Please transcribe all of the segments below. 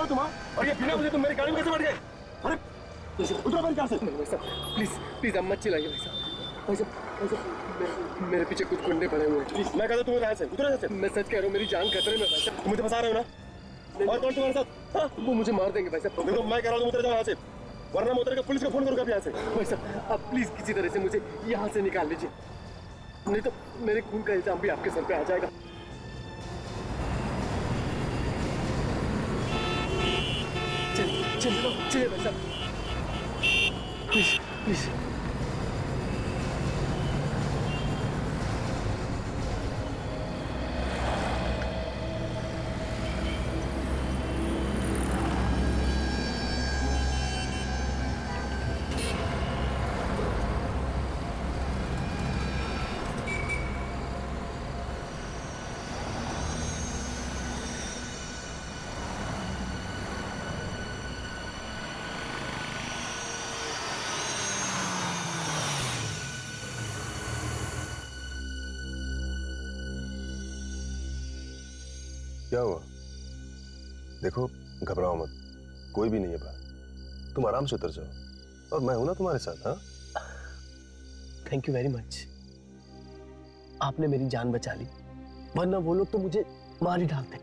हो तुम? और ये बिना मुझे तुम मेरी गाड़ी में कैसे बैठ गए? अरे उतरो मेरी कार से। भाई साहब प्लीज प्लीज आप मत चिल्लाइए भाई साहब। भाई साहब मेरे पीछे कुछ गुंडे पड़े हुए हैं। प्लीज मैं कहता हूँ तुम यहाँ से उतरो यहाँ से। मैं सच कह रहा हूँ, मेरी जान खतरे में भाई साहब। तुम मुझे फंसा रहे हो ना? और कौन तुम्हारे साथ? हाँ? वो मुझे मार देंगे भाई साहब। देखो मैं कह रहा हूँ तुम उतर जाओ यहाँ से, वरना मैं उतर के पुलिस को फोन करूँगा यहाँ से। भाई साहब आप प्लीज किसी तरह से मुझे यहाँ से निकाल लीजिए, नहीं तो मेरे खून का इल्जाम भी आपके सर पे आ जाएगा। चलिए चलिए चलिए भाई साहब, प्लीज प्लीज। क्या हुआ? देखो घबराओ मत, कोई भी नहीं है बाहर, तुम आराम से उतर जाओ और मैं हूं ना तुम्हारे साथ। हाँ थैंक यू वेरी मच, आपने मेरी जान बचा ली, वरना वो लोग तो मुझे मार ही डालते।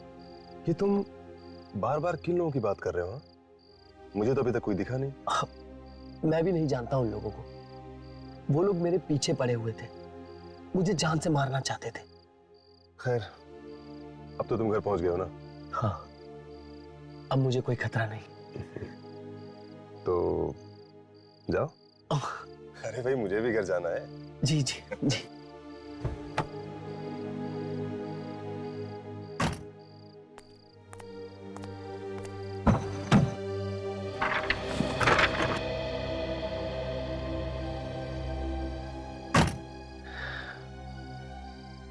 ये तुम बार बार किन लोगों की बात कर रहे हो? हाँ? मुझे तो अभी तक कोई दिखा नहीं। मैं भी नहीं जानता उन लोगों को, वो लोग मेरे पीछे पड़े हुए थे, मुझे जान से मारना चाहते थे। खैर अब तो तुम घर पहुंच गए हो ना? हाँ अब मुझे कोई खतरा नहीं। तो जाओ। अरे भाई मुझे भी घर जाना है। जी जी जी।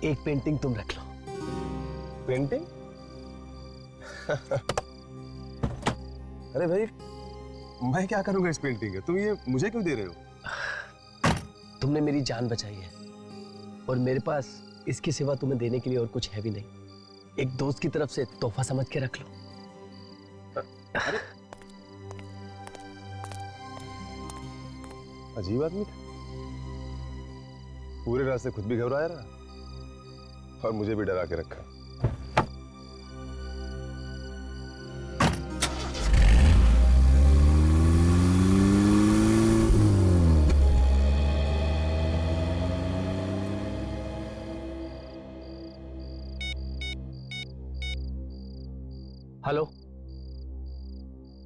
एक पेंटिंग तुम रख लो। पेंटिंग? अरे भाई मैं क्या करूंगा इस पेंटिंग का? तुम ये मुझे क्यों दे रहे हो? तुमने मेरी जान बचाई है और मेरे पास इसके सिवा तुम्हें देने के लिए और कुछ है भी नहीं। एक दोस्त की तरफ से तोहफा समझ के रख लो। अजीब आदमी था, पूरे रास्ते खुद भी घबराया रहा और मुझे भी डरा के रखा। हेलो,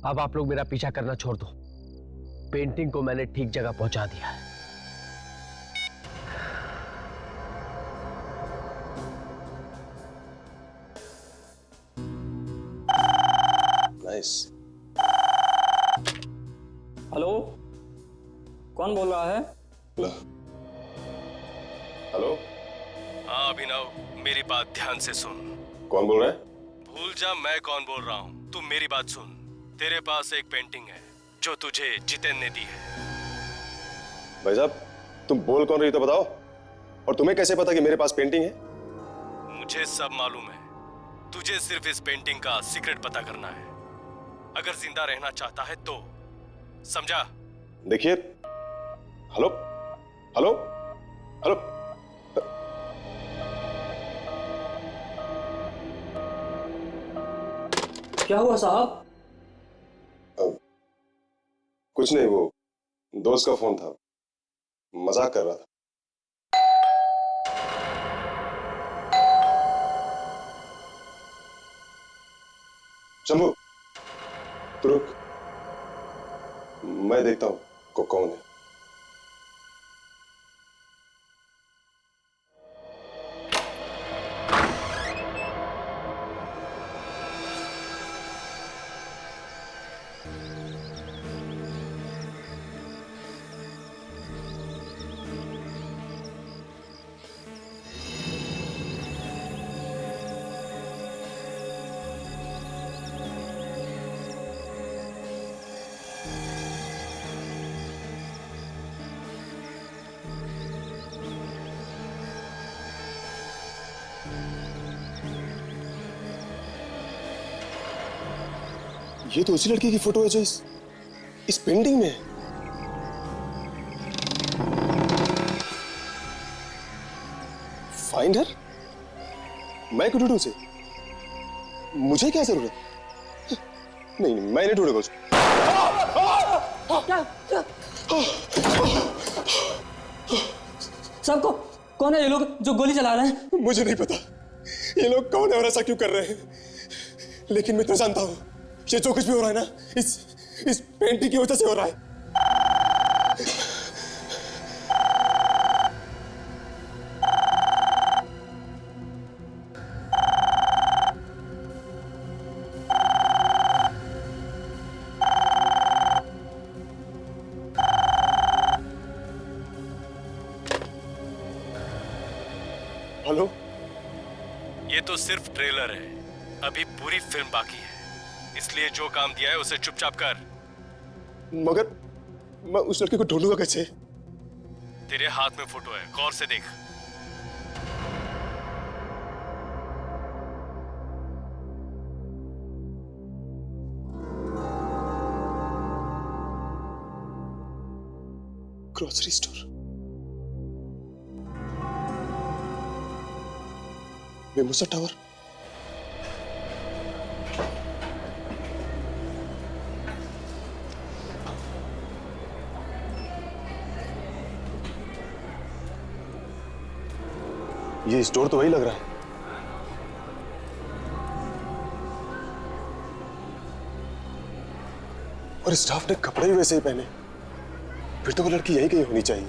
अब आप लोग मेरा पीछा करना छोड़ दो, पेंटिंग को मैंने ठीक जगह पहुंचा दिया है। नाइस। हेलो, कौन बोल रहा है? हेलो। हाँ अभिनव, मेरी बात ध्यान से सुन। कौन बोल रहा है? भूल जा मैं कौन बोल रहा हूँ, तू मेरी बात सुन। तेरे पास एक पेंटिंग है जो तुझे जितेन ने दी है। भाई साहब तुम बोल कौन रही हो तो बताओ, और तुम्हें कैसे पता कि मेरे पास पेंटिंग है? मुझे सब मालूम है, तुझे सिर्फ इस पेंटिंग का सीक्रेट पता करना है, अगर जिंदा रहना चाहता है तो, समझा? देखिए, हेलो हेलो हेलो। क्या हुआ साहब? कुछ नहीं, वो दोस्त का फोन था, मजाक कर रहा था। शंभू तू रुक, मैं देखता हूं कौन है। ये तो उसी लड़की की फोटो है जो इस पेंटिंग में है। Find her? मैं क्यों ढूंढूं उसे? मुझे क्या जरूरत? नहीं नहीं, मैं नहीं ढूंढूंगा उसको। सबको कौन है ये लोग जो गोली चला रहे हैं? मुझे नहीं पता ये लोग कौन है और ऐसा क्यों कर रहे हैं, लेकिन मैं तो जानता हूं ये जो कुछ भी हो रहा है ना इस पेंटिंग की वजह से हो रहा है। हेलो, ये तो सिर्फ ट्रेलर है, अभी पूरी फिल्म बाकी है, इसलिए जो काम दिया है उसे चुपचाप कर। मगर मैं उस लड़के को ढूंढूंगा कैसे? तेरे हाथ में फोटो है, गौर से देख। ग्रोसरी स्टोर, मेमोसा टावर, ये स्टोर तो वही लग रहा है। और स्टाफ ने कपड़े भी वैसे ही पहने, फिर तो वो लड़की यही कहीं होनी चाहिए।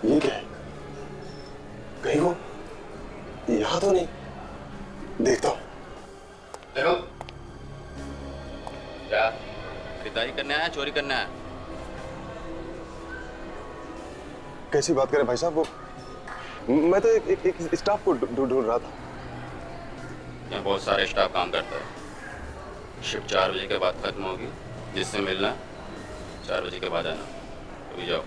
ये क्या है? कहीं वो यहां तो नहीं? देखता हूं। देखो, क्या खरीदारी करने आया, चोरी करने आया? कैसी बात करें भाई साहब, वो मैं तो एक स्टाफ को ढूंढ रहा था। यहाँ बहुत सारे स्टाफ काम करता है। शिफ्ट 4 बजे के बाद खत्म होगी, जिससे मिलना 4 बजे के बाद आना। अभी जाओ।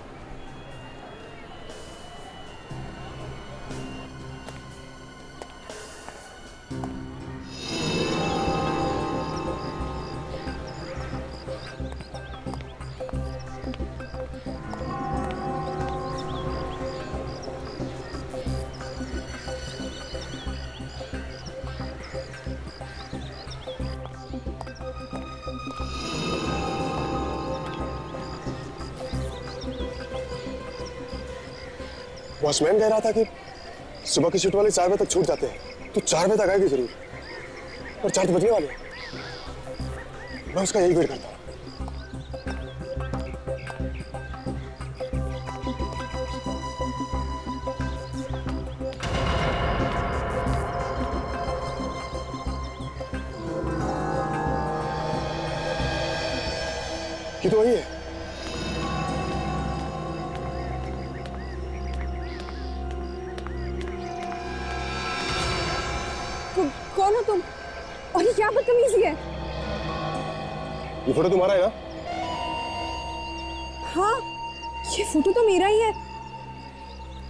वॉचमैन कह रहा था कि सुबह की शिफ्ट वाले 4 बजे तक छूट जाते हैं, तो 4 बजे तक आएगी जरूर, और 4 तो बजने वाले हैं। मैं उसका यही वेट करता हूँ। ये तो वही है। कौन हो तुम? और ये क्या बदतमीजी है? ये फोटो तुम्हारा है ना? हाँ, ये फोटो तो मेरा ही है,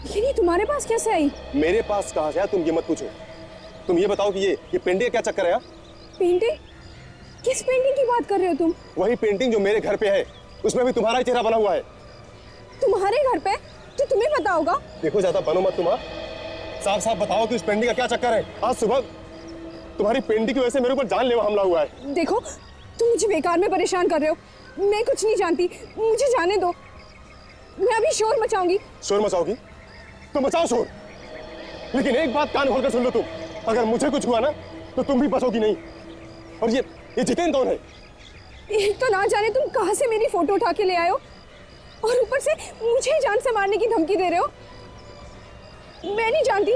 लेकिन ये तुम्हारे पास कैसे आई? मेरे पास कहाँ से है तुम ये मत पूछो। तुम ये बताओ कि ये पेंटिंग का क्या चक्कर है? पेंटिंग? किस पेंटिंग की बात कर रहे हो तुम? वही पेंटिंग जो मेरे घर पे है, उसमें भी तुम्हारा ही चेहरा बना हुआ है। तुम्हारे घर पे? तो तुम्हें पता होगा। देखो ज्यादा बनो मत, तुम साफ साफ बताओ कि उस पेंटिंग का क्या चक्कर है। आज सुबह तुम्हारी पेंटिंग की वजह से मेरे ऊपर जानलेवा हमला हुआ है। देखो, तुम मुझे बेकार में परेशान कर रहे हो, मैं कुछ नहीं जानती, मुझे जाने दो। मैं अभी शोर मचाऊंगी। शोर मचाओगी तो मचाओ शोर, लेकिन एक बात कान खोलकर सुन लो तुम, अगर मुझे कुछ हुआ ना तो तुम भी बचोगी नहीं। और ये जितेन कौन है? एक तो ना जाने तुम कहां से मेरी फोटो उठा के ले आए हो, और ऊपर से मुझे जान से मारने की धमकी दे रहे हो। मैं नहीं जानती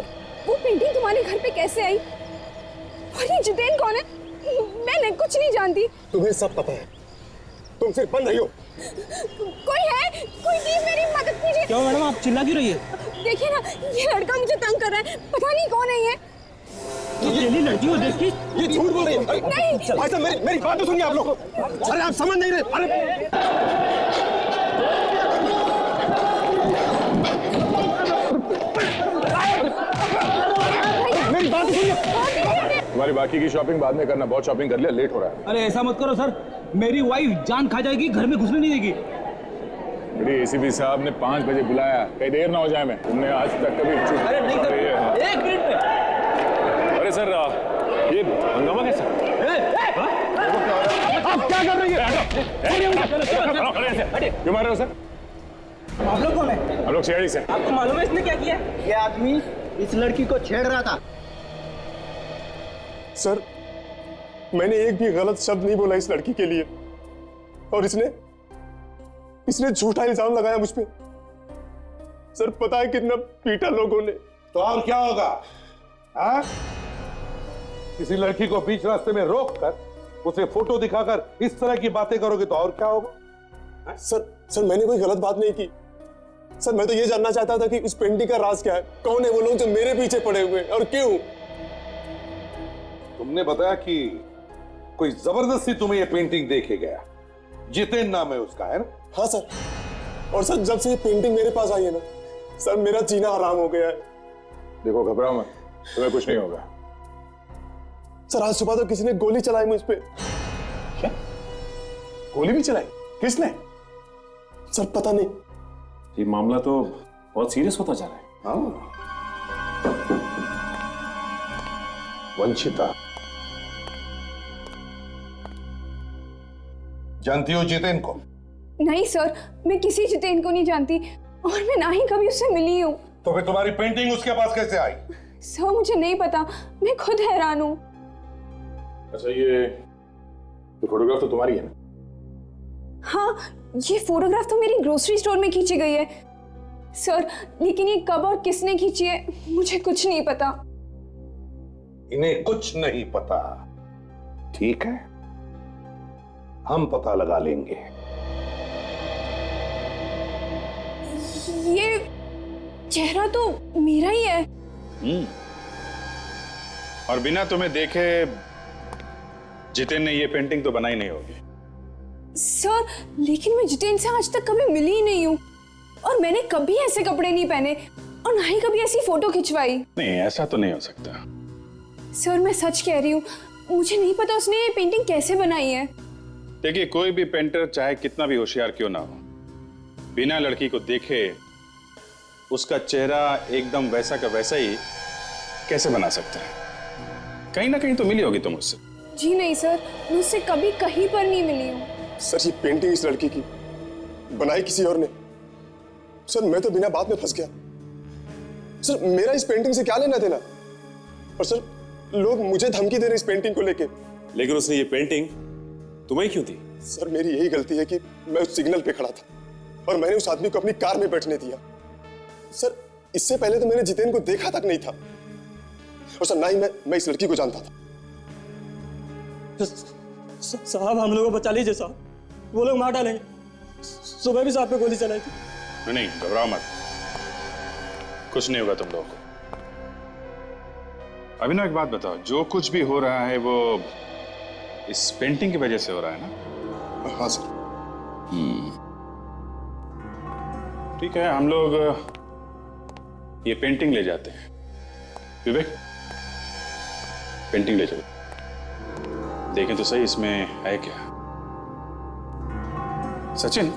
वो पेंटिंग तुम्हारे घर पे कैसे आई, और ये जितेन कौन है, मैं कुछ नहीं जानती। तुम्हें सब पता है, तुम सिर्फ बन रही हो। कोई है, कोई प्लीज मेरी मदद कीजिए। क्यों मैडम, आप चिल्ला क्यों रही है? देखिए ना, ये लड़का मुझे तंग कर रहा है, पता नहीं कौन है ये। ये लड़की को देख के ये झूठ बोल रही है। नहीं। भाई साहब मेरी बात तो सुनिए आप लोग। अरे आप समझ नहीं रहे। अरे मेरी बात तो सुनिए। तुम्हारी बाकी की शॉपिंग बाद में करना, बहुत शॉपिंग कर लिया, लेट हो रहा है। अरे ऐसा मत करो सर, मेरी वाइफ जान खा जाएगी, घर में घुसने नहीं देगी। मेरी एसीपी साहब ने 5 बजे बुलाया, कहीं देर ना हो जाए। मैं तुमने आज तक कभी अरे नहीं सर, एक मिनट में। अरे सर ये हंगामा कैसा? आप क्या कर रही है? क्यों मार रहे हो सर? आप लोग कौन है? हम लोग शेयरी से। आपको मालूम है इसने क्या किया? ये आदमी इस लड़की को छेड़ रहा था। सर मैंने एक भी गलत शब्द नहीं बोला इस लड़की के लिए, और इसने झूठा इल्जाम लगाया मुझ पे। सर पता है कितना पीटा लोगों ने। तो और क्या होगा? हाँ? किसी लड़की को बीच रास्ते में रोक कर उसे फोटो दिखाकर इस तरह की बातें करोगे तो और क्या होगा? सर मैंने कोई गलत बात नहीं की। सर मैं तो ये जानना चाहता था कि उस पेंटिंग का राज क्या है, कौन है वो लोग जो मेरे पीछे पड़े हुए हैं और क्यों। तुमने बताया कि कोई जबरदस्ती तुम्हें ये पेंटिंग दे के गया, जितेन नाम है उसका, है ना? हाँ सर, और सर जब से ये पेंटिंग मेरे पास आई है ना सर, मेरा जीना हराम हो गया है। देखो घबराओ मत, तुम्हें कुछ नहीं होगा। सर आज सुबह तो किसी ने गोली चलाई मुझ पे। क्या? गोली भी चलाई? किसने? सर पता नहीं। ये मामला तो बहुत सीरियस होता जा रहा है। हाँ। वंशिता, जानती हो जितेन को? नहीं सर, मैं किसी जितेन को नहीं जानती, और मैं ना ही कभी उससे मिली हूँ। तो फिर तुम्हारी पेंटिंग उसके पास कैसे आई? सर मुझे नहीं पता, मैं खुद हैरान हूँ। अच्छा ये फोटोग्राफ तो तुम्हारी है ना? हाँ, ये फोटोग्राफ तो मेरी ग्रोसरी स्टोर में खींची गई है सर, लेकिन ये कब और किसने खींची है मुझे कुछ नहीं पता। इन्हें कुछ नहीं पता, ठीक है? हम पता लगा लेंगे। ये चेहरा तो मेरा ही है। और बिना तुम्हें देखे जितेन ने ये पेंटिंग तो बनाई नहीं होगी। सर लेकिन मैं जितेन से आज तक कभी मिली ही नहीं हूँ, और मैंने कभी ऐसे कपड़े नहीं पहने और ना ही कभी ऐसी फोटो खिंचवाई। नहीं ऐसा तो नहीं हो सकता। सर मैं सच कह रही हूँ, मुझे नहीं पता उसने ये पेंटिंग कैसे बनाई है। देखिए कोई भी पेंटर चाहे कितना भी होशियार क्यों ना हो, बिना लड़की को देखे उसका चेहरा एकदम वैसा का वैसा ही कैसे बना सकता है? कहीं ना कहीं तो मिली होगी तुम उससे। जी नहीं सर, मैं उससे कभी कहीं पर नहीं मिली हूँ। सर ये पेंटिंग इस लड़की की बनाई किसी और ने। सर मैं तो बिना बात में फंस गया। सर मेरा इस पेंटिंग से क्या लेना देना? और सर लोग मुझे धमकी दे रहे इस पेंटिंग को लेके। लेकिन उसने ये पेंटिंग तुम्हें क्यों दी? सर मेरी यही गलती है कि मैं उस सिग्नल पे खड़ा था और मैंने उस आदमी को अपनी कार में बैठने दिया। सर इससे पहले तो मैंने जितेन को देखा तक नहीं था, और सर ना ही मैं इस लड़की को जानता था। साहब हम लोगों को बचा लीजिए साहब, वो लोग मार डालेंगे। सुबह भी साहब पे गोली चलाई थी। नहीं घबराओ मत, कुछ नहीं होगा तुम लोगों को। अभिनव एक बात बताओ, जो कुछ भी हो रहा है वो इस पेंटिंग की वजह से हो रहा है ना? हाँ सर। ठीक है, हम लोग ये पेंटिंग ले जाते हैं। विवेक पेंटिंग ले चलो, देखें तो सही इसमें है क्या। सचिन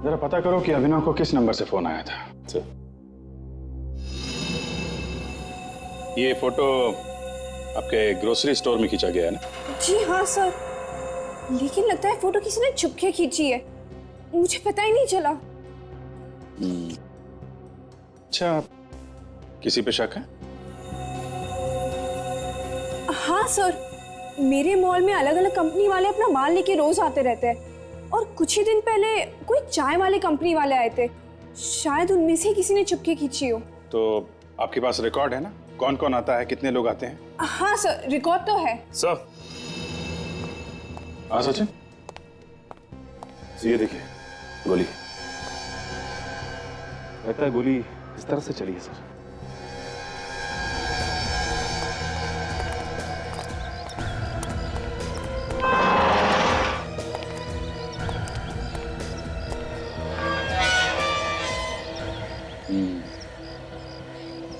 जरा पता करो कि अभिनव को किस नंबर से फोन आया था। ये फोटो आपके ग्रोसरी स्टोर में खींचा गया है ना? जी हाँ सर, लेकिन लगता है फोटो किसी ने छुपके खींची है, मुझे पता ही नहीं चला। अच्छा, किसी पे शक है? हाँ सर, मेरे मॉल में अलग अलग कंपनी वाले अपना माल लेके रोज आते रहते हैं, और कुछ ही दिन पहले कोई चाय वाले कंपनी वाले आए थे, शायद उनमें से किसी ने चुपके खींची हो। तो आपके पास रिकॉर्ड है ना, कौन कौन आता है, कितने लोग आते हैं? हाँ सर, रिकॉर्ड तो है। सर हाँ सचिन, ये देखिए गोली, लगता है गोली इस तरह से चली है सर।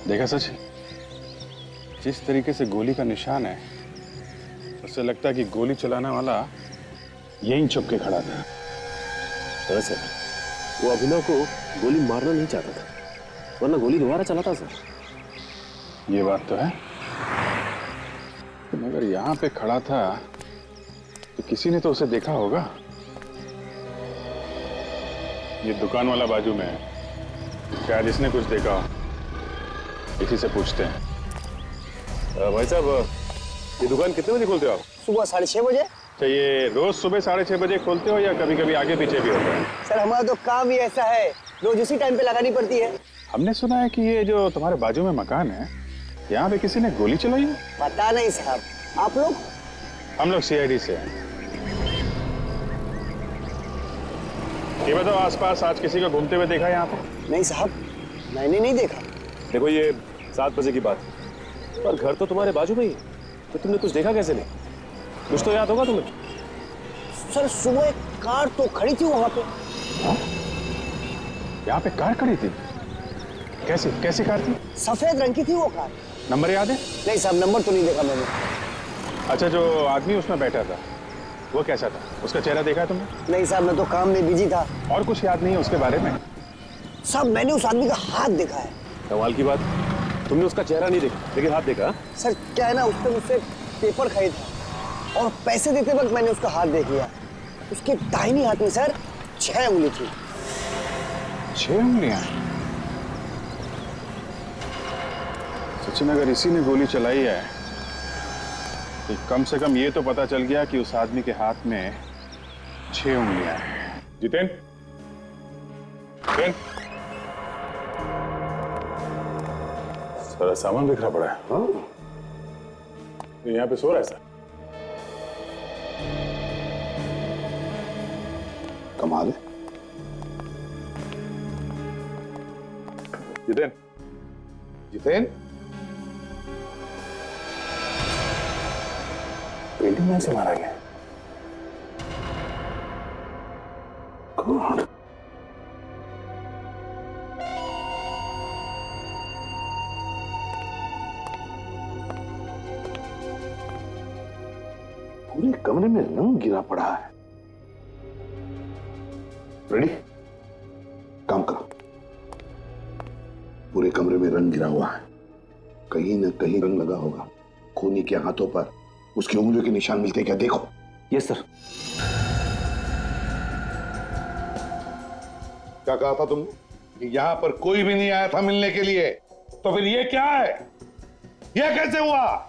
देखा सचिन, जिस तरीके से गोली का निशान है, उससे लगता है कि गोली चलाने वाला यहीं छुप के खड़ा था। दरअसल वो अभिनव को गोली मारना नहीं चाहता था, वरना गोली दोबारा चलाता सर। ये बात तो है, मगर यहाँ पे खड़ा था तो किसी ने तो उसे देखा होगा। ये दुकान वाला बाजू में है, शायद इसने कुछ देखा हो, इसी से पूछते हैं। भाई साहब, ये दुकान कितने बजे खोलते हो आप? सुबह 6:30 बजे। तो ये रोज सुबह 6:30 बजे खोलते हो या कभी कभी आगे पीछे भी होता है? सर हमारा तो काम ही ऐसा है, रोज उसी टाइम पे लगानी पड़ती है। हमने सुना है कि ये जो तुम्हारे बाजू में मकान है, यहाँ पे किसी ने गोली चलाई है। पता नहीं साहब, आप लोग? हम लोग CID से हैं। ये बताओ, आसपास आज किसी को घूमते हुए देखा यहाँ पे? नहीं साहब, मैंने नहीं देखा। देखो ये 7 बजे की बात, पर घर तो तुम्हारे बाजू में ही है, तो तुमने कुछ देखा कैसे नहीं? कुछ तो याद होगा तुम्हें। सर सुबह एक कार तो खड़ी थी वहां पे। यहाँ पे कार खड़ी थी? कैसी कैसी कार थी? सफेद रंग की थी वो कार। नंबर याद है? नहीं साहब, नंबर तो नहीं देखा मैंने। अच्छा, जो आदमी उसमें बैठा था वो कैसा था? उसका चेहरा देखा है तुमने? नहीं साहब, मैं तो काम में बिजी था। और कुछ याद नहीं है उसके बारे में? साहब मैंने उस आदमी का हाथ देखा है। कमाल की बात, तुमने उसका चेहरा नहीं देखा लेकिन हाथ देखा? सर क्या है ना, उसने मुझसे पेपर खरीदा और पैसे देते वक्त मैंने उसका हाथ देख लिया। उसके दाहिनी हाथ में सर 6 उंगली थी। 6 उंगलियां? सचिन, अगर इसी ने गोली चलाई है तो कम से कम ये तो पता चल गया कि उस आदमी के हाथ में 6 उंगलियां हैं। जितेंद्र, सारा सामान बिखरा पड़ा है। हाँ? यहाँ पे सो रहा है सर। कमाल है। जितेंद्र, पेंटिंग में से मारा गया। कौन? पूरे कमरे में रंग गिरा पड़ा है। रेडी? काम करो। पूरे कमरे में रंग गिरा हुआ है, कहीं न कहीं रंग लगा होगा। खूनी के हाथों पर उसकी उंगलियों के निशान मिलते क्या देखो। Yes sir. क्या कहा था तुमने कि यहां पर कोई भी नहीं आया था मिलने के लिए? तो फिर ये क्या है? ये कैसे हुआ?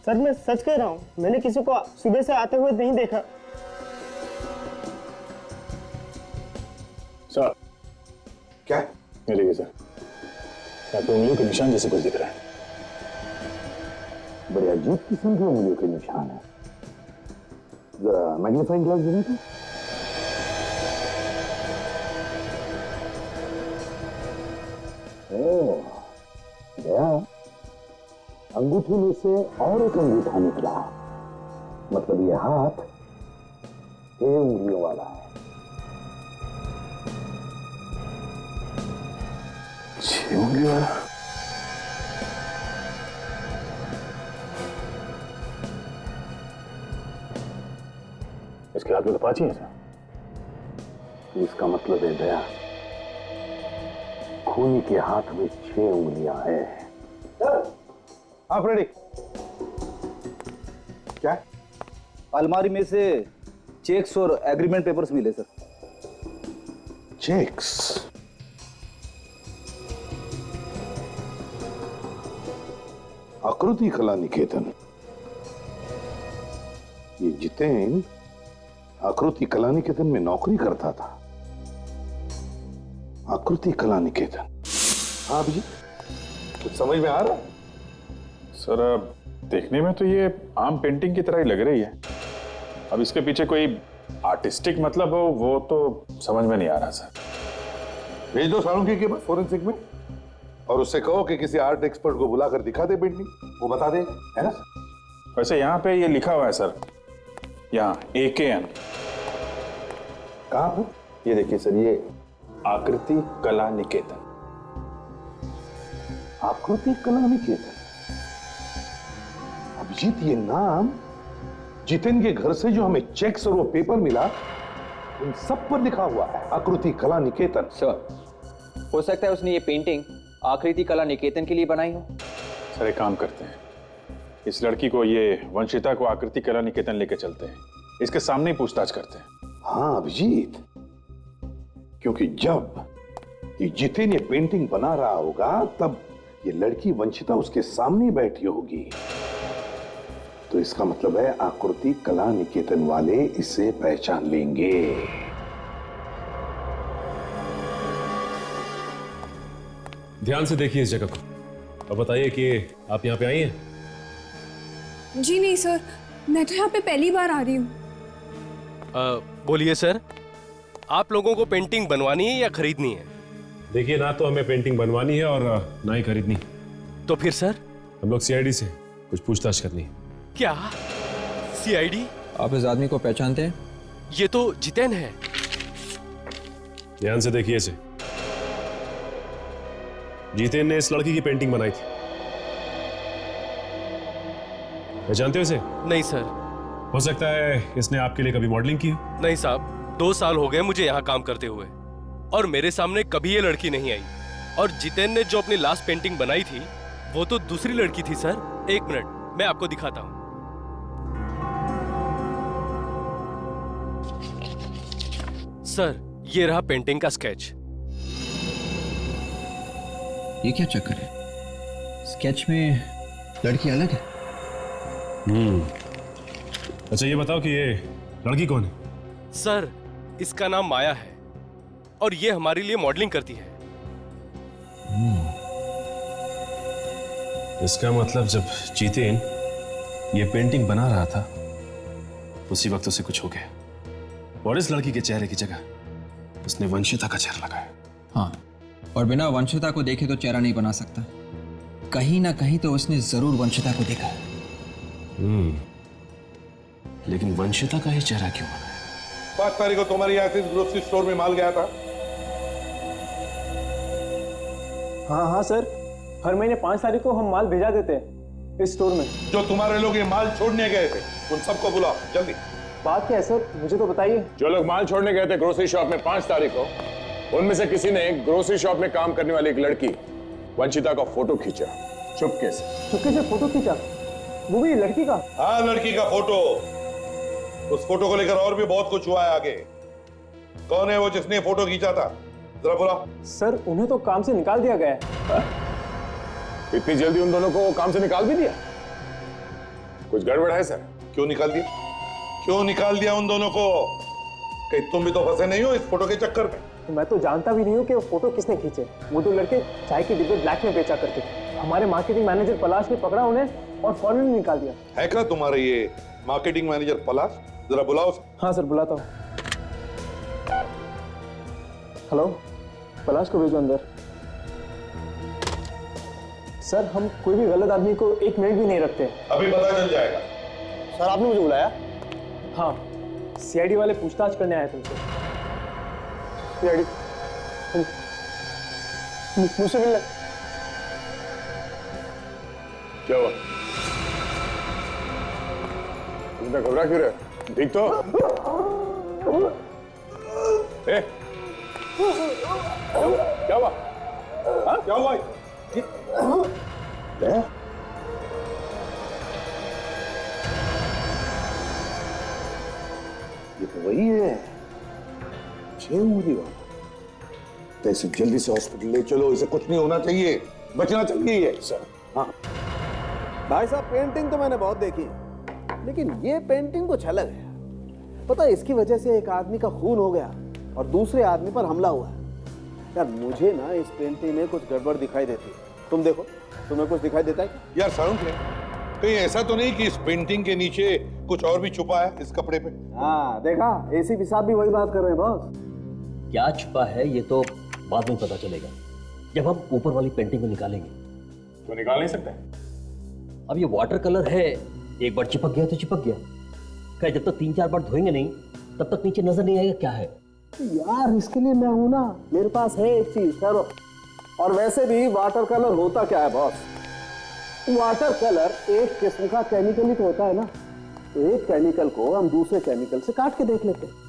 सर मैं सच कह रहा हूँ, मैंने किसी को सुबह से आते हुए नहीं देखा। सर क्या? ये देखिए सर, यहाँ पे उंगलियों के निशान जैसे कुछ दिख रहा है। बड़े अजीब किस्म के उंगलियों के निशान है। जरा मैग्नीफाइंग ग्लास देना तो। गया, अंगूठी में से और एक अंगूठा निकला। मतलब ये हाथ 6 उंगलियों वाला है। 6 उंगली वाला? इसके हाथ में तो 5 ही है सर। इसका मतलब है दया, खूनी के हाथ में 6 उंगलियां हैं। आप रेडी? क्या? अलमारी में से चेक्स और एग्रीमेंट पेपर्स मिले सर। चेक्स? आकृति कला निकेतन। ये जितेंद्र आकृति कला निकेतन में नौकरी करता था। आकृति कला निकेतन। हाँ अभिजीत, कुछ समझ में आ रहा है? सर अब देखने में तो ये आम पेंटिंग की तरह ही लग रही है। अब इसके पीछे कोई आर्टिस्टिक मतलब हो वो तो समझ में नहीं आ रहा सर। भेज दो सालुंकी के पास फोरेंसिक में और उससे कहो कि किसी आर्ट एक्सपर्ट को बुलाकर दिखा दे पेंटिंग, वो बता देगा, है ना? वैसे यहाँ पे ये लिखा हुआ है सर, यहाँ AKN। कहाँ पर? ये देखिए सर, ये आकृति कला निकेतन। आकृति कला निकेतन। अभिजीत, ये नाम जितेन के घर से जो हमें चेक्स और वो पेपर मिला उन सब पर लिखा हुआ है आकृति कला निकेतन। सर, हो सकता है उसने ये पेंटिंग आकृति कला निकेतन के लिए बनाई हो। सर एक काम करते हैं, इस लड़की को, ये वंशिता को आकृति कला निकेतन लेके चलते हैं, इसके सामने ही पूछताछ करते हैं। हाँ अभिजीत, क्योंकि जब ये जितेन ये पेंटिंग बना रहा होगा तब ये लड़की वंशिता उसके सामने बैठी होगी, तो इसका मतलब है आकृति कला निकेतन वाले इसे पहचान लेंगे। ध्यान से देखिए इस जगह को और बताइए कि आप यहाँ पे आई हैं। जी नहीं सर, मैं तो यहाँ पे पहली बार आ रही हूँ। बोलिए सर, आप लोगों को पेंटिंग बनवानी है या खरीदनी है? देखिए, ना तो हमें पेंटिंग बनवानी है और ना ही खरीदनी। तो फिर सर? हम लोग CID से कुछ पूछताछ करनी है। क्या CID? आप इस आदमी को पहचानते हैं? ये तो जितेन है। ध्यान से देखिए इसे। जितेन ने इस लड़की की पेंटिंग बनाई थी। पहचानते हो इसे? नहीं सर। हो सकता है इसने आपके लिए कभी मॉडलिंग की हो। नहीं साहब, 2 साल हो गए मुझे यहाँ काम करते हुए और मेरे सामने कभी ये लड़की नहीं आई। और जितेन ने जो अपनी लास्ट पेंटिंग बनाई थी वो तो दूसरी लड़की थी सर। 1 मिनट, मैं आपको दिखाता हूँ। सर, ये रहा पेंटिंग का स्केच। ये क्या चक्कर है? स्केच में लड़की अलग है। अच्छा ये बताओ कि ये लड़की कौन है? सर, इसका नाम माया है और ये हमारे लिए मॉडलिंग करती है। इसका मतलब जब जितेन ये पेंटिंग बना रहा था उसी वक्त उसे कुछ हो गया और इस लड़की के चेहरे की जगह उसने वंशिता का चेहरा लगाया। हाँ, और बिना वंशिता को देखे तो चेहरा नहीं बना सकता। कहीं ना कहीं तो उसने जरूर वंशिता को देखा है। लेकिन वंशिता का ही चेहरा क्यों बना है? 5 तारीख को तुम्हारे यहाँ से ग्रोसरी स्टोर में माल गया था। हाँ सर, हर महीने 5 तारीख को हम माल भेजा देते हैं इस स्टोर में। जो तुम्हारे लोग ये माल छोड़ने गए थे उन सबको बुलाओ जल्दी। बात क्या है सर, मुझे तो बताइए। जो लोग माल छोड़ने गए थे ग्रोसरी शॉप में 5 तारीख को, उनमें से किसी ने ग्रोसरी शॉप में काम करने वाली एक लड़की वंशिता का फोटो खींचा चुपके से। चुपके से फोटो खींचा? वो भी लड़की का? हाँ, लड़की का फोटो। उस फोटो को लेकर और भी बहुत कुछ हुआ है आगे। कौन है वो जिसने फोटो खींचा था? जरा बुलाओ। सर, उन्हें तो काम से निकाल दिया गया है। इतनी जल्दी उन दोनों को काम से निकाल भी दिया? कुछ गड़बड़ है सर? क्यों निकाल दिया? क्यों निकाल दिया उन दोनों को? कहीं तुम भी तो फंसे नहीं हो इस फोटो के चक्कर में? मैं तो जानता भी नहीं हूँ कि वो फोटो किसने खींचे। वो 2 लड़के चाय के डिब्बे ब्लैक में बेचा करते थे। हमारे मार्केटिंग मैनेजर पलाश ने पकड़ा उन्हें और फौरन निकाल दिया। है क्या तुम्हारे ये मार्केटिंग मैनेजर पलाश? जरा बुलाओ। हाँ सर, बुलाता हूँ। हेलो, पलाश को भेजो अंदर। सर, हम कोई भी गलत आदमी को 1 मिनट भी नहीं रखते। अभी पता चल जाएगा। सर, आपने मुझे बुलाया? हाँ, CID वाले पूछताछ करने आए तुमसे। CID मुझसे मिलना। क्या हुआ? तुम घबरा क्यों रहे? ठीक तो? ए? क्या हुआ? हाँ? क्या हुआ? ये तो वही है, 6 उंगली वाला। तो इसे जल्दी से हॉस्पिटल ले चलो, इसे कुछ नहीं होना चाहिए, बचना चाहिए ये। सर, हाँ भाई साहब, पेंटिंग तो मैंने बहुत देखी, लेकिन ये पेंटिंग कुछ अलग है। पता है इसकी वजह से एक आदमी का खून हो गया और दूसरे आदमी पर हमला हुआ है। यार मुझे ना इस पेंटिंग में कुछ गड़बड़ दिखाई देती है। तुम देखो, तुम्हें कुछ दिखाई देता है? यार साउंड कहीं ऐसा तो नहीं कि इस पेंटिंग के नीचे कुछ और भी छुपा है इस कपड़े पे? हाँ देखा, एसीपी साहब भी वही बात कर रहे हैं बॉस। क्या छुपा है ये तो बाद में पता चलेगा, जब हम ऊपर वाली पेंटिंग को निकालेंगे। तो निकाल नहीं सकते? अब ये वाटर कलर है, एक बार चिपक गया तो चिपक गया। क्या जब तक 3-4 बार धोएंगे नहीं तब तक नीचे नजर नहीं आएगा क्या है। यार इसके लिए मैं हूं ना, मेरे पास है एक चीज सर। और वैसे भी वाटर कलर होता क्या है बॉस? वाटर कलर एक किस्म का केमिकल ही तो होता है ना। तो एक केमिकल को हम दूसरे केमिकल से काट के देख लेते हैं।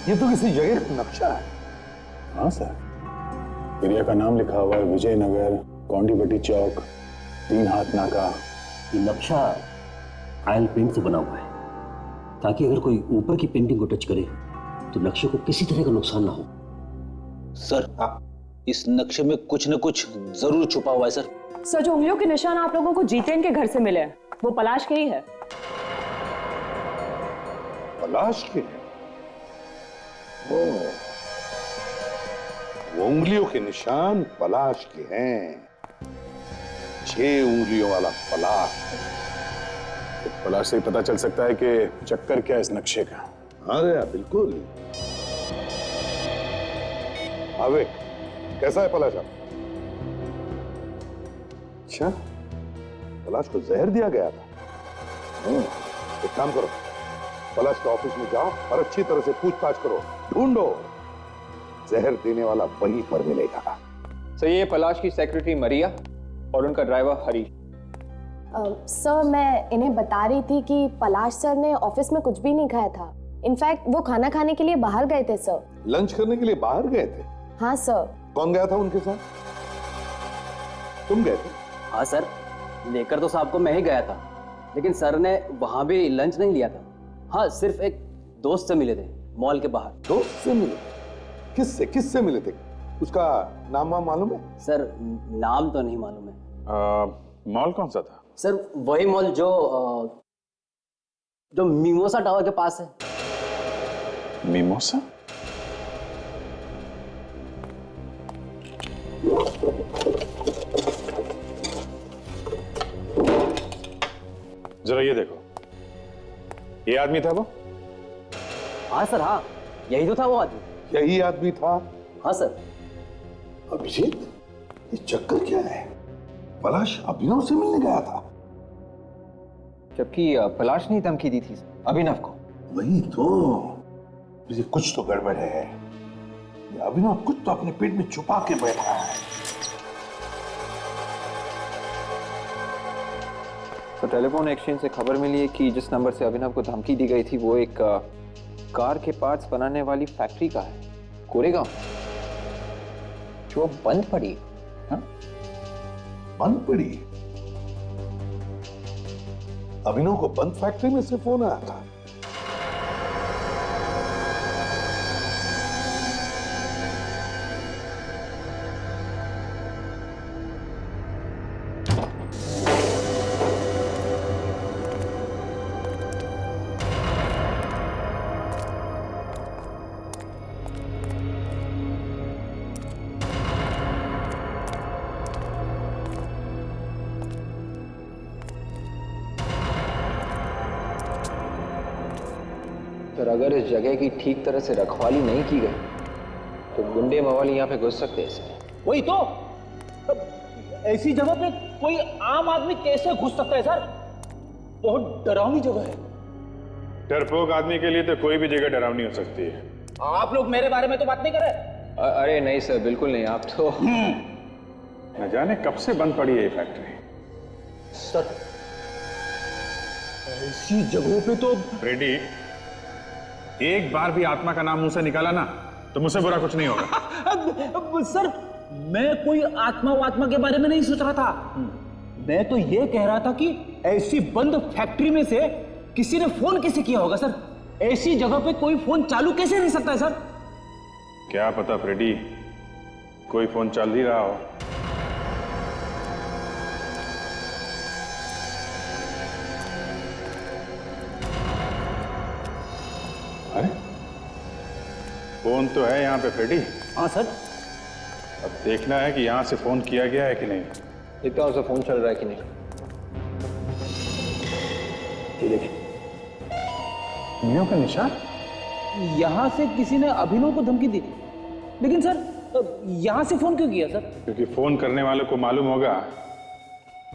ये तो किसी जगह का नक्शा है। हाँ सर, एरिया का नाम लिखा हुआ है विजयनगर, कौंडीपट्टी चौक, 3 हाथ नाका। ये नक्शा ऑयल पेंट से बना हुआ है ताकि अगर कोई ऊपर की पेंटिंग को टच करे तो नक्शे को किसी तरह का नुकसान ना हो। सर इस नक्शे में कुछ न कुछ जरूर छुपा हुआ है सर। सर जो उंगलियों के निशान आप लोगों को जितेन के घर से मिले हैं वो पलाश के ही है। पलाश के हैं? वो उंगलियों के निशान पलाश के हैं। 6 उंगलियों वाला पलाश। तो पलाश से पता चल सकता है कि चक्कर क्या है इस नक्शे का। हाँ गया बिल्कुल। आवेक, कैसा है पलाश? अच्छा, पलाश को जहर दिया गया था। एक काम करो, पलाश के ऑफिस में जाओ और अच्छी तरह से पूछताछ करो, ढूंढो। जहर देने वाला वहीं पर मिलेगा। सर ये पलाश की सेक्रेटरी मरिया और उनका ड्राइवर हरीश। सर मैं इन्हें बता रही थी कि पलाश सर ने ऑफिस में कुछ भी नहीं खाया था। इनफैक्ट वो खाना खाने के लिए बाहर गए थे सर। लंच करने के लिए बाहर गए थे? हाँ सर। कौन गया था उनके साथ? तुम गए थे? हाँ सर, लेकर तो साहब को मैं ही गया था, लेकिन सर ने वहां भी लंच नहीं लिया था। हाँ, सिर्फ एक दोस्त से मिले थे मॉल के बाहर। दोस्त से मिले? किससे मिले थे? उसका नाम वाम मालूम है? सर नाम तो नहीं मालूम है। मॉल कौन सा था? सर वही मॉल जो मिमोसा टावर के पास है। मिमोसा? जरा ये देखो, ये आदमी था वो? हाँ सर, हाँ यही तो था वो आदमी। यही आदमी था? हाँ सर। अभिजीत, ये चक्कर क्या है? पलाश अभिनव से मिलने गया था, जबकि पलाश ने धमकी दी थी अभिनव को। वही तो, मुझे कुछ तो गड़बड़ है। ये अभिनव कुछ तो अपने पेट में छुपा के बैठा है। तो टेलीफोन एक्सचेंज से खबर मिली है कि जिस नंबर से अभिनव को धमकी दी गई थी वो एक कार के पार्ट्स बनाने वाली फैक्ट्री का है, कोरेगांव, जो बंद पड़ी। हाँ? बंद पड़ी? अभिनव को बंद फैक्ट्री में से फोन आया था। सर अगर इस जगह की ठीक तरह से रखवाली नहीं की गई तो गुंडे मवाली यहाँ पे घुस सकते हैं सर। वही तो, ऐसी जगह पे कोई आम आदमी कैसे घुस सकता है सर? बहुत डरावनी जगह है। डरपोक आदमी के लिए तो कोई भी जगह डरावनी हो सकती है। आप लोग मेरे बारे में तो बात नहीं कर रहे। अरे नहीं सर, बिल्कुल नहीं। आप तो न जाने कब से बंद पड़ी है ये फैक्ट्री। सर ऐसी जगहों पे तो रेडी, एक बार भी आत्मा का नाम मुंह से निकाला ना तो मुझसे बुरा कुछ नहीं होगा। सर, मैं कोई आत्मा के बारे में नहीं सोच रहा था। मैं तो ये कह रहा था कि ऐसी बंद फैक्ट्री में से किसी ने फोन कैसे किया होगा सर? ऐसी जगह पे कोई फोन चालू कैसे रह सकता है सर? क्या पता फ्रेडी, कोई फोन चल ही रहा हो। अरे फोन तो है यहाँ पे फ्रेडी। हाँ सर। अब देखना है कि यहाँ से फोन किया गया है कि नहीं। देखता हूँ फोन चल रहा है कि नहीं। ये देखिए, का निशान। यहाँ से किसी ने अभिनव को धमकी दी थी, लेकिन सर यहाँ से फोन क्यों किया सर? क्योंकि फोन करने वालों को मालूम होगा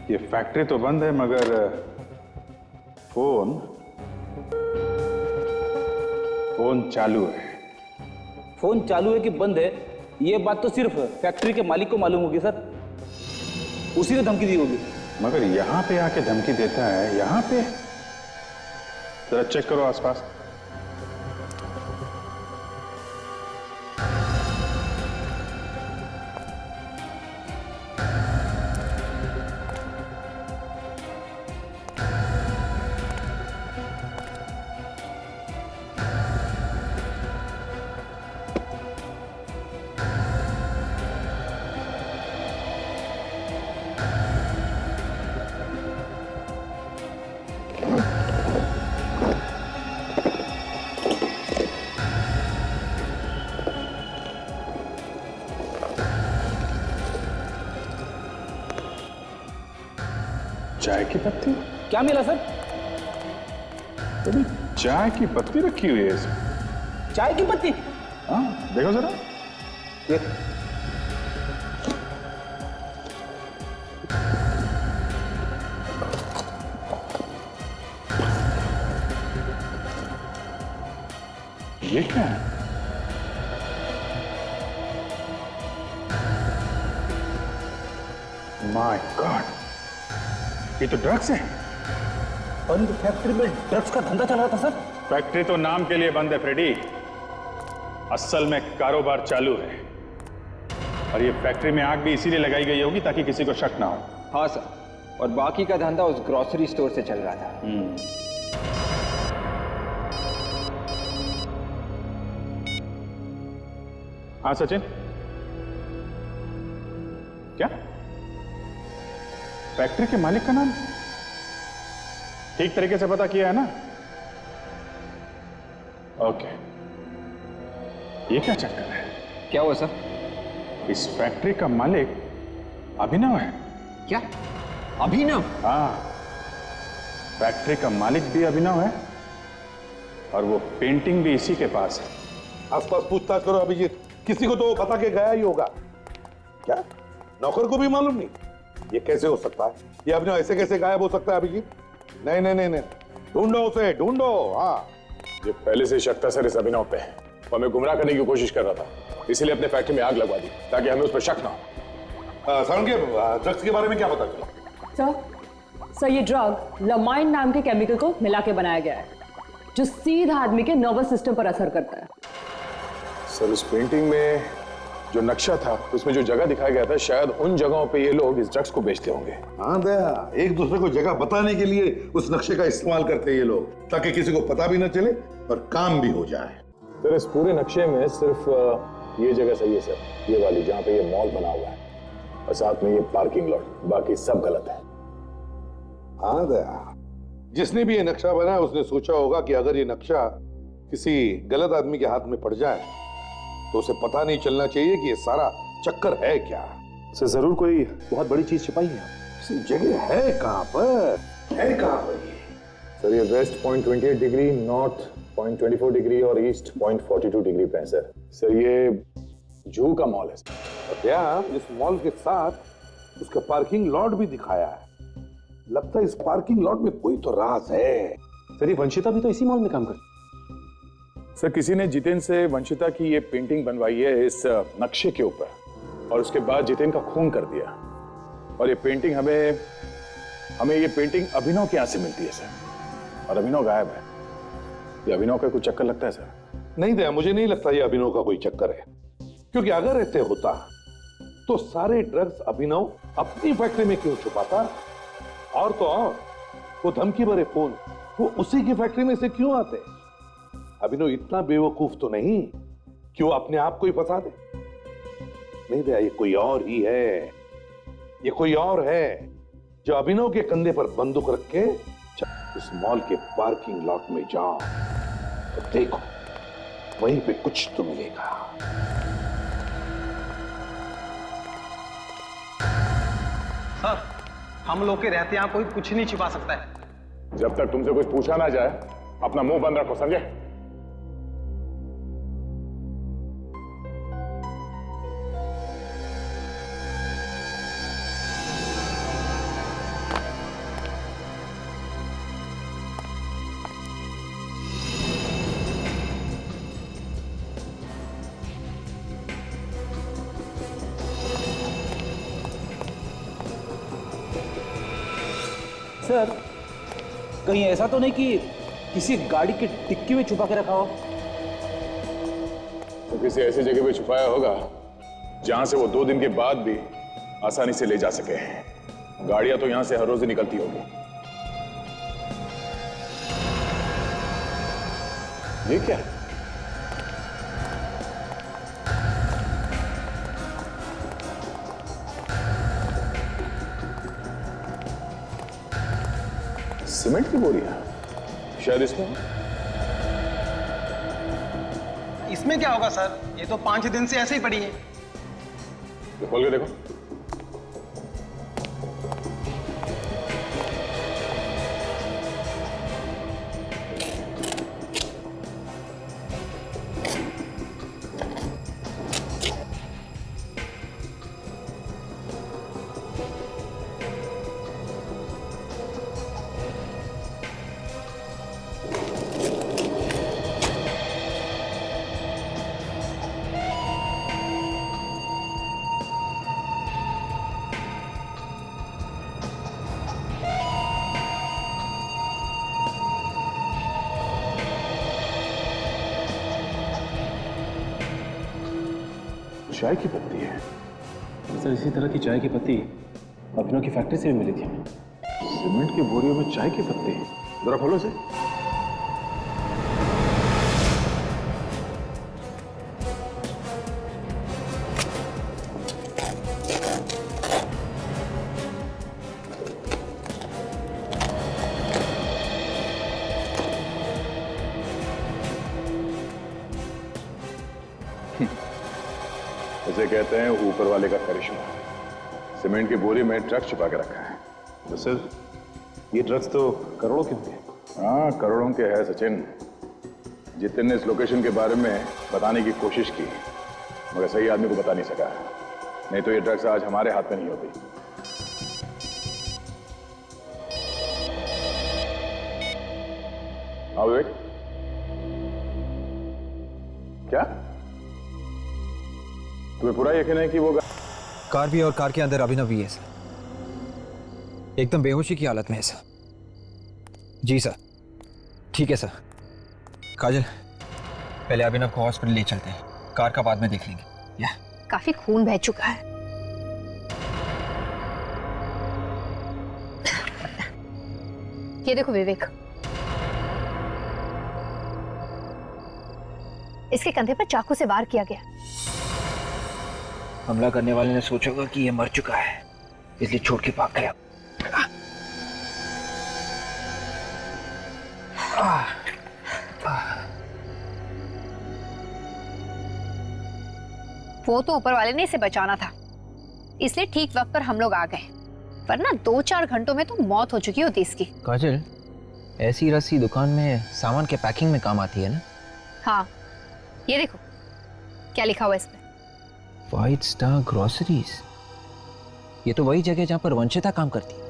ये फैक्ट्री तो बंद है मगर फोन चालू है। फोन चालू है कि बंद है ये बात तो सिर्फ फैक्ट्री के मालिक को मालूम होगी सर। उसी ने धमकी दी होगी। मगर यहाँ पे आके धमकी देता है, यहाँ पे जरा चेक करो आसपास। चाय की पत्ती? क्या मिला सर? अभी चाय की पत्ती रखी हुई है इसमें। चाय की पत्ती? हाँ, देखो जरा। ये क्या है? माय गॉड, ये तो ड्रग्स है। बंद फैक्ट्री में ड्रग्स का धंधा चल रहा था सर? फैक्ट्री तो नाम के लिए बंद है फ्रेडी, असल में कारोबार चालू है। और ये फैक्ट्री में आग भी इसीलिए लगाई गई होगी ताकि किसी को शक ना हो। हाँ सर, और बाकी का धंधा उस ग्रोसरी स्टोर से चल रहा था। हाँ सचिन, क्या फैक्ट्री के मालिक का नाम ठीक तरीके से पता किया है ना? ओके, ये क्या चक्कर है? क्या हुआ सर? इस फैक्ट्री का मालिक अभिनव है। क्या अभिनव? हाँ, फैक्ट्री का मालिक भी अभिनव है और वो पेंटिंग भी इसी के पास है। आसपास पूछताछ करो अभिजीत, किसी को तो बता के गया ही होगा। क्या नौकर को भी मालूम नहीं? ये कैसे हो सकता है? ये अभिनव ऐसे कैसे गायब हो सकता है अभिजीत? नहीं नहीं नहीं नहीं, ढूंढो उसे, ढूंढो। हाँ, ये पहले से शक था सर इस अभिनव पे, और मैं गुमराह करने की कोशिश कर रहा था, इसीलिए अपने फैक्ट्री में आग लगवा दी ताकि हमें उस पर शक ना हो। सर के ड्रग्स के बारे में क्या पता चला? सर ये ड्रग लमाइन नाम के केमिकल को मिला के बनाया गया है जो सीधा आदमी के नर्वस सिस्टम पर असर करता है। सर इस पेंटिंग में जो नक्शा था उसमें जो जगह दिखाया गया था, शायद उन जगहों पे ये लोग इस ड्रग्स को बेचते होंगे। हाँ दया, एक दूसरे को जगह बताने के लिए उस नक्शे का इस्तेमाल करते हैं ये लोग, ताकि किसी को पता भी न चले और काम भी हो जाए। सर इस पूरे नक्शे में सिर्फ ये जगह सही है सर, ये वाली जहाँ पे ये मॉल बना हुआ है, और साथ में ये पार्किंग लॉट, बाकी सब गलत है। हाँ दया, जिसने भी ये नक्शा बनाया उसने सोचा होगा कि अगर ये नक्शा किसी गलत आदमी के हाथ में पड़ जाए तो उसे पता नहीं चलना चाहिए कि ये सारा चक्कर है क्या। सर जरूर कोई बहुत बड़ी चीज छिपाई है। जगह है कहाँ पर? है कहाँ पर ये? सर ये वेस्ट 0.28 डिग्री, नॉर्थ 0.24 डिग्री और ईस्ट 0.42 डिग्री पे है सर। सर ये जू का मॉल है। और क्या इस मॉल के साथ उसका पार्किंग लॉट भी दिखाया है? लगता है इस पार्किंग लॉट में कोई तो राज है। सर ये वंशिता भी तो इसी मॉल में काम करती। सर किसी ने जितेन से वंशिता की ये पेंटिंग बनवाई है इस नक्शे के ऊपर, और उसके बाद जितेन का खून कर दिया, और ये पेंटिंग हमें ये पेंटिंग अभिनव के यहाँ से मिलती है सर। और अभिनव गायब है। ये अभिनव का कुछ चक्कर लगता है सर? नहीं दया, मुझे नहीं लगता ये अभिनव का कोई चक्कर है, क्योंकि अगर ऐसे होता तो सारे ड्रग्स अभिनव अपनी फैक्ट्री में क्यों छुपाता? और तो और वो धमकी भरे फोन वो उसी की फैक्ट्री में से क्यों आते? अभिनव इतना बेवकूफ तो नहीं कि वो अपने आप को ही फंसा दे। नहीं दया, ये कोई और ही है, ये कोई और है जो अभिनव के कंधे पर बंदूक रख के उस मॉल के पार्किंग लॉट में जाओ तो देखो वहीं पे कुछ तो मिलेगा। सर, हम लोग के रहते यहाँ कोई कुछ नहीं छिपा सकता है। जब तक तुमसे कुछ पूछा ना जाए अपना मुंह बंद रखो, समझे? सर, कहीं ऐसा तो नहीं कि किसी गाड़ी की डिक्की में छुपा के रखा हो? तो किसी ऐसी जगह पे छुपाया होगा जहां से वो 2 दिन के बाद भी आसानी से ले जा सके। गाड़ियां तो यहां से हर रोज निकलती होगी। ये क्या है? सीमेंट की बोरियां शायद इसमें क्या होगा सर? ये तो 5 दिन से ऐसे ही पड़ी है। तो खोल के देखो। चाय की पत्ती है सर। इसी तरह की चाय की पत्ती अभिनव की फैक्ट्री से भी मिली थी हमें। सीमेंट की बोरियों में चाय की पत्ती, जरा खोलो से। इसे कहते हैं ऊपर वाले का करिश्मा। सीमेंट की बोरी में ट्रक छुपा के रखा है। तो सर, ये ड्रग्स तो करोड़ों के होंगे। हाँ, करोड़ों के है सचिन। जितिन ने इस लोकेशन के बारे में बताने की कोशिश की मगर सही आदमी को बता नहीं सका। नहीं तो ये ड्रग्स आज हमारे हाथ में नहीं होती। हाँ विवेक, क्या तुम्हें पूरा यकीन है कि वो कार भी और कार के अंदर अभिनव भी है सर। एकदम बेहोशी की हालत में है सर। जी सर, ठीक है सर। काजल, पहले अभिनव को हॉस्पिटल ले चलते हैं, कार का बाद में देख लेंगे। या काफी खून बह चुका है। ये देखो विवेक, इसके कंधे पर चाकू से वार किया गया। हमला करने वाले ने सोचा होगा कि ये मर चुका है, इसलिए छोड़ के भाग गया। वो तो ऊपर वाले ने इसे बचाना था, इसलिए ठीक वक्त पर हम लोग आ गए, वरना 2-4 घंटों में तो मौत हो चुकी होती इसकी। काजल, ऐसी रस्सी दुकान में सामान के पैकिंग में काम आती है ना? हाँ, ये देखो क्या लिखा हुआ है इसमें। White star groceries. ये तो वही जगह जहां पर वंशिता काम करती है।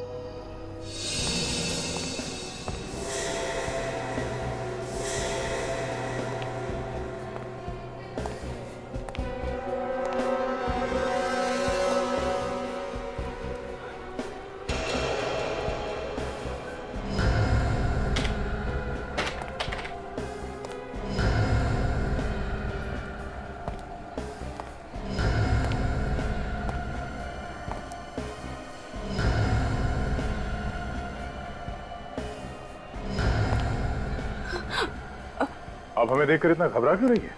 आप हमें देखकर इतना घबरा क्यों रही है?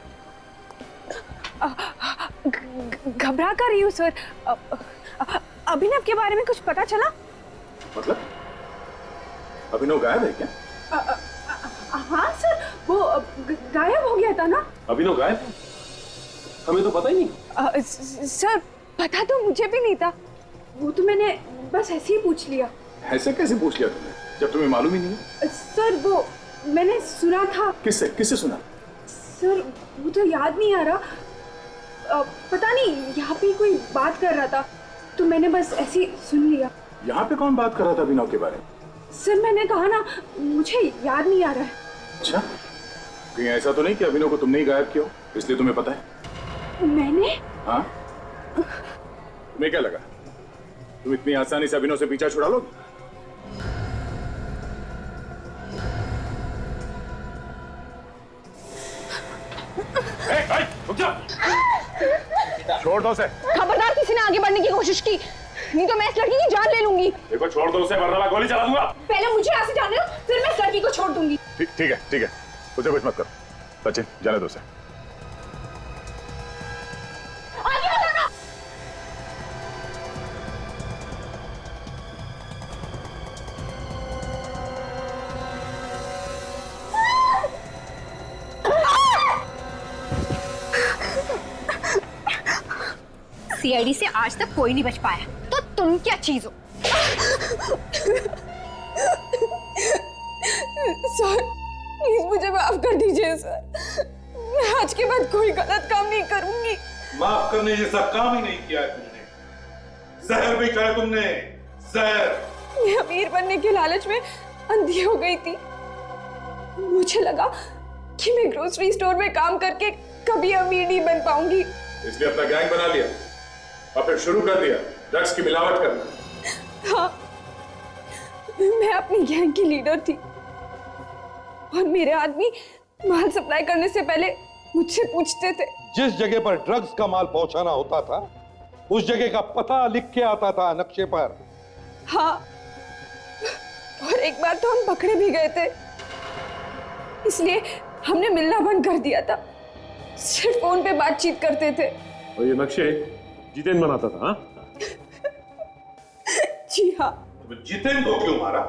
घबरा कर रही हूँ सर। अभिनव के बारे में कुछ पता चला? मतलब अभिनव गायब है क्या? हाँ सर, वो गायब हो गया था ना। अभिनव गायब है? हमें तो पता ही नहीं। सर पता तो मुझे भी नहीं था, वो तो मैंने बस ऐसे ही पूछ लिया। ऐसे कैसे पूछ लिया तुमने जब तुम्हें मालूम ही नहीं है? सर वो मैंने सुना था। किससे किससे सुना? सर वो तो याद नहीं आ रहा, पता नहीं यहाँ पे कोई बात कर रहा था तो मैंने बस ऐसे ही सुन लिया। यहाँ पे कौन बात कर रहा था अभिनव के बारे में? सर मैंने कहा ना, मुझे याद नहीं आ रहा है। अच्छा, कहीं ऐसा तो नहीं कि अभिनव को तुमने ही गायब किया हो इसलिए तुम्हें पता है? मैंने? हाँ, तुम्हें क्या लगा तुम इतनी आसानी से अभिनव से पीछा छुड़ा लोगे? छोड़ दो उसे। खबरदार किसी ने आगे बढ़ने की कोशिश की, नहीं तो मैं इस लड़की की जान ले लूंगी। देखो छोड़ दो उसे वरना मैं गोली चला दूंगा। पहले मुझे यहाँ से जाने दो, फिर मैं इस लड़की को छोड़ दूंगी। ठीक है उसे कुछ मत करो। सचिन जाने दो उसे। आगे बढ़ो। सीआईडी से आज तक कोई नहीं बच पाया, तो तुम क्या चीज हो? सर प्लीज मुझे माफ कर दीजिए सर, मैं आज के बाद कोई गलत काम नहीं करूंगी। माफ करने जैसा काम ही नहीं किया है तुमने। जहर भी खाया तुमने, जहर। मैं अमीर बनने के लालच में अंधी हो गई थी। मुझे लगा कि मैं ग्रोसरी स्टोर में काम करके कभी अमीर नहीं बन पाऊंगी, इसलिए अपना गैंग बना लिया और फिर शुरू कर दिया ड्रग्स की मिलावट करना। हाँ, मैं अपनी गैंग की लीडर थी और मेरे आदमी माल सप्लाई करने से पहले मुझसे पूछते थे। जिस जगह पर ड्रग्स का माल पहुंचाना होता था उस जगह का पता लिख के आता था नक्शे पर। हाँ, और एक बार तो हम पकड़े भी गए थे, इसलिए हमने मिलना बंद कर दिया था, सिर्फ फोन पे बातचीत करते थे। और ये नक्शे जितेन बनाता था? हाँ? जी हाँ। जितेन को क्यों मारा?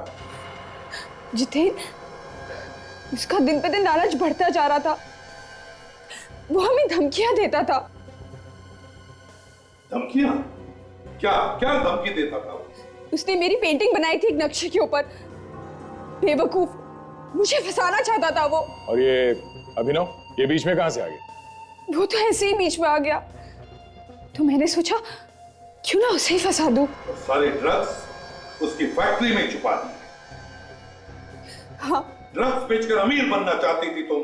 जितेन, उसका दिन पे दिन लालच बढ़ता जा रहा था, वो हमें धमकियां देता था। धमकियां? क्या क्या धमकी देता था? उसने मेरी पेंटिंग बनाई थी एक नक्शे के ऊपर। बेवकूफ, मुझे फंसाना चाहता था वो। और ये अभिनव, ये बीच में कहां से आ गया? वो तो ऐसे ही बीच में आ गया, तो मैंने सोचा क्यों ना उसे ही फंसा दूं। और सारे ड्रग्स उसकी फैक्ट्री में छुपा दिए। हाँ। ड्रग्स बेचकर अमीर बनना चाहती थी तुम।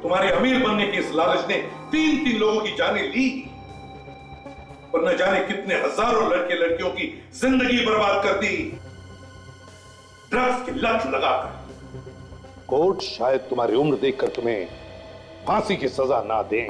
तुम्हारे अमीर बनने की इस लालच ने 3 लोगों की जानें ली, पर न जाने कितने हजारों लड़के लड़कियों की जिंदगी बर्बाद कर दी ड्रग्स की लत लगाकर। कोर्ट शायद तुम्हारी उम्र देखकर तुम्हें फांसी की सजा ना दें,